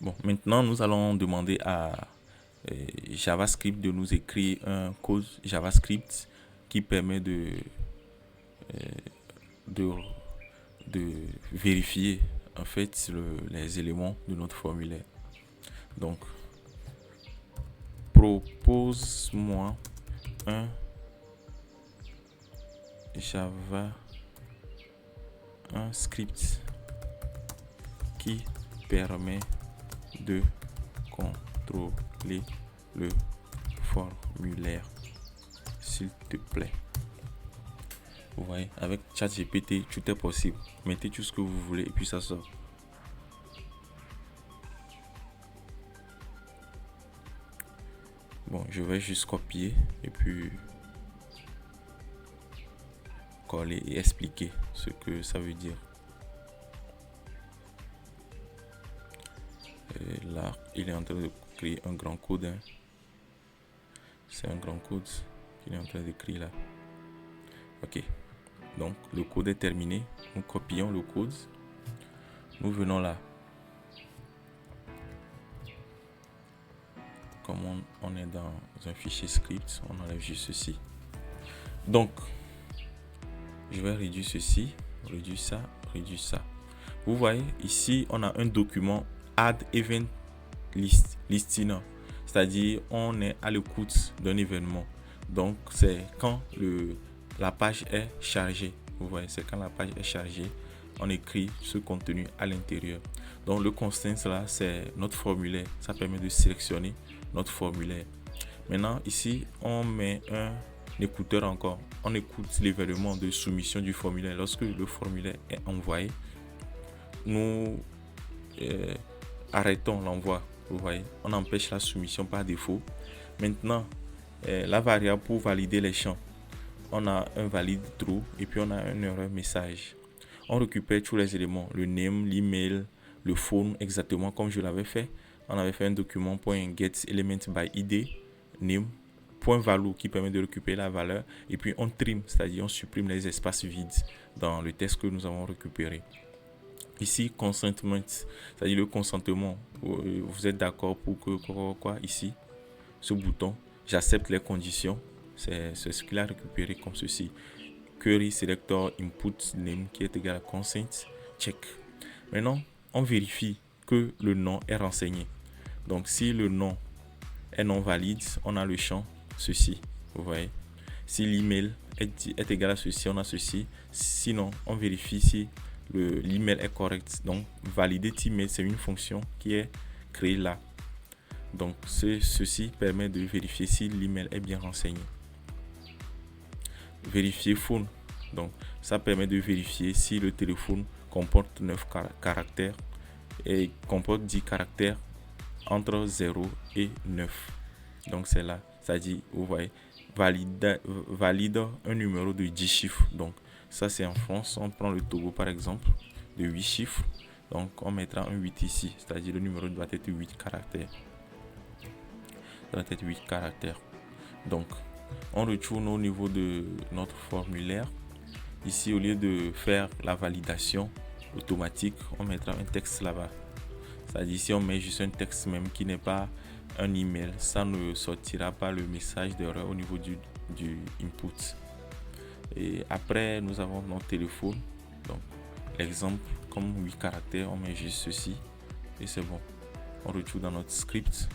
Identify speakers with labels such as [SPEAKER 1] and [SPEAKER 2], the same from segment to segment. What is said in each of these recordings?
[SPEAKER 1] Bon, maintenant, nous allons demander à JavaScript de nous écrire un code JavaScript qui permet de, de vérifier en fait les éléments de notre formulaire. Donc, propose-moi un un script qui permet de contrôler le formulaire, s'il te plaît. Vous voyez, avec ChatGPT, tout est possible. Mettez tout ce que vous voulez et puis ça sort. Bon, je vais juste copier et puis coller et expliquer ce que ça veut dire. Et là, il est en train de créer un grand code. Hein. C'est un grand code qu'il est en train d'écrire là. Ok. Donc, le code est terminé. Nous copions le code. Nous venons là. Comme on est dans un fichier script, on enlève juste ceci. Donc, je vais réduire ceci, réduire ça, réduire ça. Vous voyez, ici, on a un document add event listing. C'est-à-dire, on est à l'écoute d'un événement. Donc, c'est quand la page est chargée. Vous voyez, c'est quand la page est chargée, on écrit ce contenu à l'intérieur. Donc, le constant là, c'est notre formulaire. Ça permet de sélectionner notre formulaire. Maintenant, ici, on met un écouteur encore. On écoute l'événement de soumission du formulaire. Lorsque le formulaire est envoyé, nous arrêtons l'envoi. Vous voyez, on empêche la soumission par défaut. Maintenant, la variable pour valider les champs, on a un valide true et puis on a un erreur message. On récupère tous les éléments, le name, l'email, le phone, exactement comme je l'avais fait. On avait fait un document .getElementById, name, .value qui permet de récupérer la valeur et puis on trim, c'est-à-dire on supprime les espaces vides dans le texte que nous avons récupéré. Ici, consentment, c'est-à-dire le consentement. Vous êtes d'accord pour que quoi ici, ce bouton, j'accepte les conditions. C'est ce qu'il a récupéré comme ceci. Query selector input name qui est égal à consent, check. Maintenant, on vérifie que le nom est renseigné. Donc, si le nom est non valide, on a le champ ceci. Vous voyez. Si l'email est égal à ceci, on a ceci. Sinon, on vérifie si l'email est correct. Donc, valider email, c'est une fonction qui est créée là. Donc, ceci permet de vérifier si l'email est bien renseigné. Vérifier phone. Donc, ça permet de vérifier si le téléphone comporte 9 caractères et comporte 10 caractères entre 0 et 9. Donc, c'est là. Ça dit, vous voyez, valide un numéro de 10 chiffres. Donc, ça, c'est en France. On prend le Togo, par exemple, de 8 chiffres. Donc, on mettra un 8 ici. C'est-à-dire, le numéro doit être 8 caractères. Donc, on retourne au niveau de notre formulaire. Ici, au lieu de faire la validation automatique, on mettra un texte là-bas. C'est-à-dire, si on met juste un texte même qui n'est pas un email, ça ne sortira pas le message d'erreur au niveau du input. Et après, nous avons notre téléphone. Donc, l'exemple, comme 8 caractères, on met juste ceci et c'est bon. On retourne dans notre script.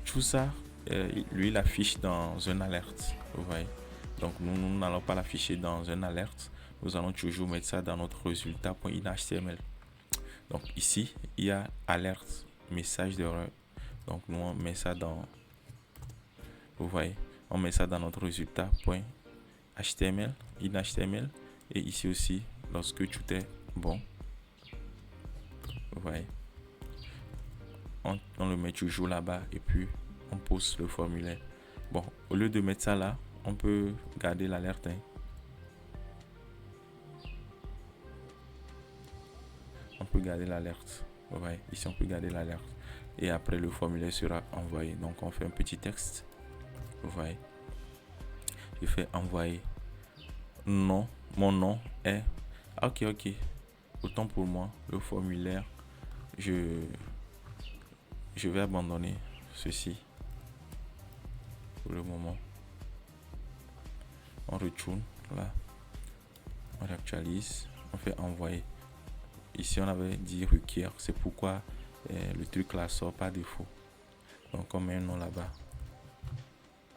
[SPEAKER 1] Tout ça, lui, il affiche dans un alerte. Vous voyez. Donc, nous n'allons pas l'afficher dans un alerte. Nous allons toujours mettre ça dans notre résultat.inhtml. Donc, ici, il y a alerte, message d'erreur. Donc, nous, on met ça dans... Vous voyez, on met ça dans notre résultat.html, inhtml. Et ici aussi, lorsque tout est bon, vous voyez, on le met toujours là-bas et puis on pose le formulaire. Bon, au lieu de mettre ça là, on peut garder l'alerte. Hein. On peut garder l'alerte. Vous voyez, ici on peut garder l'alerte. Et après le formulaire sera envoyé. Donc on fait un petit texte. Vous voyez. Je fais envoyer. Non, mon nom est... Ok. Autant pour moi, le formulaire. je vais abandonner ceci pour le moment. On retourne là, on réactualise, on fait envoyer. Ici on avait dit requiert, c'est pourquoi le truc là sort par défaut. Donc on met un nom là-bas,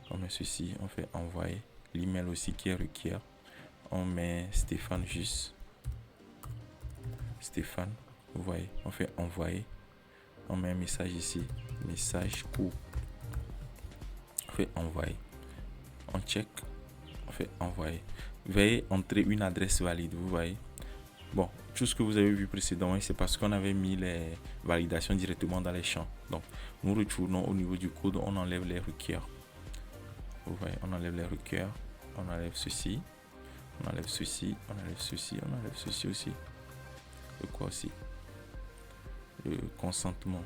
[SPEAKER 1] on met ceci, on fait envoyer. L'email aussi qui est requiert, on met Stéphane juste. Stéphane, vous voyez, on fait envoyer. On met un message ici, message court. On fait envoyer. On check, on fait envoyer. Veuillez entrer une adresse valide, vous voyez. Bon, tout ce que vous avez vu précédemment, c'est parce qu'on avait mis les validations directement dans les champs. Donc, nous retournons au niveau du code, on enlève les requiers. Vous voyez, on enlève les requiers, on enlève ceci, on enlève ceci, on enlève ceci, on enlève ceci aussi. Le quoi aussi? Le consentement,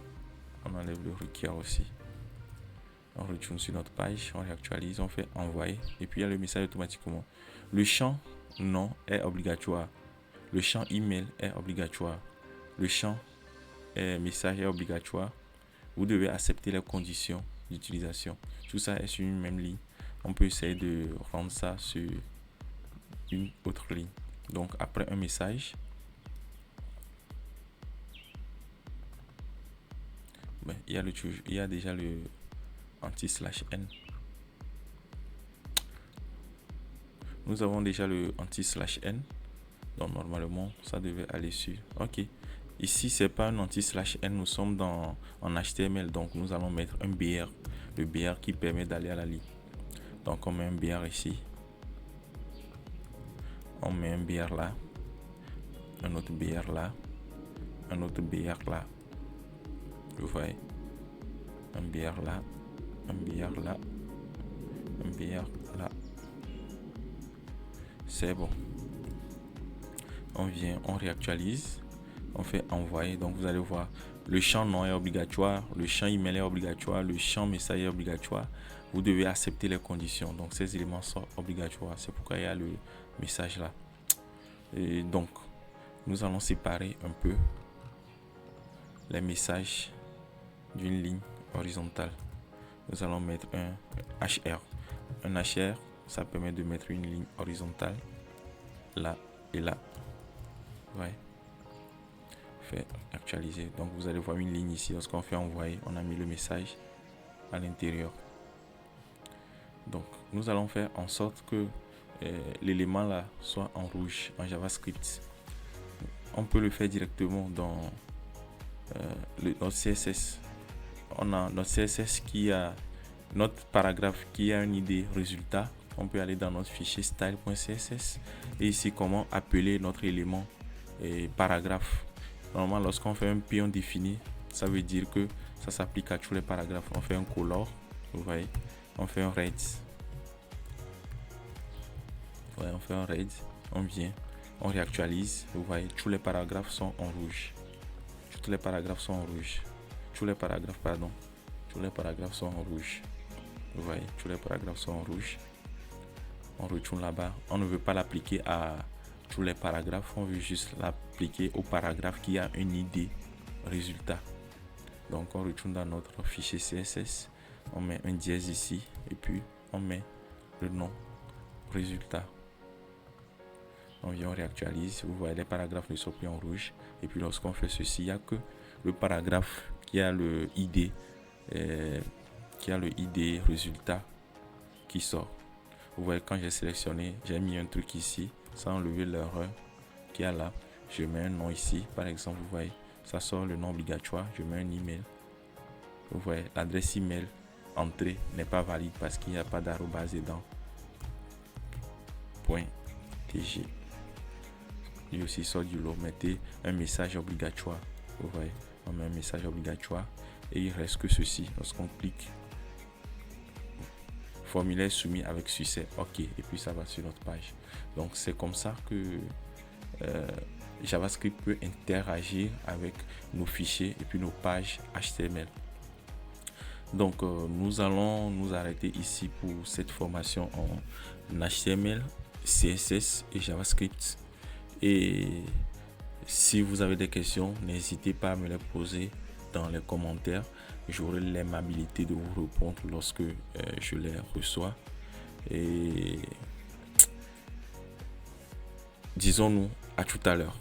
[SPEAKER 1] on enlève le requiert aussi. On retourne sur notre page, on réactualise, on fait envoyer et puis il y a le message automatiquement. Le champ nom est obligatoire. Le champ email est obligatoire. Le champ message est obligatoire. Vous devez accepter les conditions d'utilisation. Tout ça est sur une même ligne. On peut essayer de rendre ça sur une autre ligne. Donc après un message, il y a déjà le anti/n. Nous avons déjà le anti/n. Donc normalement ça devait aller sur. Ok. Ici c'est pas un anti/n, nous sommes en HTML, donc nous allons mettre un BR, le BR qui permet d'aller à la ligne. Donc on met un BR ici, on met un BR là, un autre BR là, un autre BR là, vous voyez, un BR là, un BR là, un BR là. C'est bon. On vient, on réactualise, on fait envoyer. Donc vous allez voir, le champ nom est obligatoire, le champ email est obligatoire, le champ message est obligatoire. Vous devez accepter les conditions. Donc ces éléments sont obligatoires. C'est pourquoi il y a le message là. Et donc nous allons séparer un peu les messages d'une ligne horizontale. Nous allons mettre un HR. Un HR, ça permet de mettre une ligne horizontale là et là. Ouais. Fait actualiser. Donc vous allez voir une ligne ici. Lorsqu'on fait envoyer, on a mis le message à l'intérieur. Donc nous allons faire en sorte que l'élément là soit en rouge en JavaScript. On peut le faire directement dans notre CSS. On a notre CSS qui a notre paragraphe qui a une idée résultat. On peut aller dans notre fichier style.css et ici comment appeler notre élément paragraphe. Normalement lorsqu'on fait un pion défini, ça veut dire que ça s'applique à tous les paragraphes. On fait un color, vous voyez, on fait un red. Ouais, on fait un red, on vient, on réactualise, vous voyez, tous les paragraphes sont en rouge. Tous les paragraphes sont en rouge. Tous les paragraphes, pardon. Tous les paragraphes sont en rouge. Vous voyez, tous les paragraphes sont en rouge. On retourne là-bas. On ne veut pas l'appliquer à tous les paragraphes. On veut juste l'appliquer au paragraphe qui a une idée résultat. Donc on retourne dans notre fichier CSS. On met un dièse ici. Et puis on met le nom résultat. On vient, on réactualise. Vous voyez, les paragraphes ne sont plus en rouge. Et puis lorsqu'on fait ceci, il n'y a que le paragraphe qui a le ID résultat qui sort. Vous voyez, quand j'ai sélectionné, j'ai mis un truc ici sans enlever l'erreur qu'il y a là. Je mets un nom ici, par exemple, vous voyez, ça sort le nom obligatoire. Je mets un email. Vous voyez, l'adresse email entrée n'est pas valide parce qu'il n'y a pas d'arrobase dedans. .tg. Lui aussi sort du lot. Mettez un message obligatoire. Vous voyez, on met un message obligatoire et il reste que ceci. Lorsqu'on clique, formulaire soumis avec succès, ok, et puis ça va sur notre page. Donc c'est comme ça que JavaScript peut interagir avec nos fichiers et puis nos pages HTML. Donc nous allons nous arrêter ici pour cette formation en HTML, CSS et JavaScript. Et Si vous avez des questions, n'hésitez pas à me les poser dans les commentaires. J'aurai l'aimabilité de vous répondre lorsque je les reçois. Et disons-nous à tout à l'heure.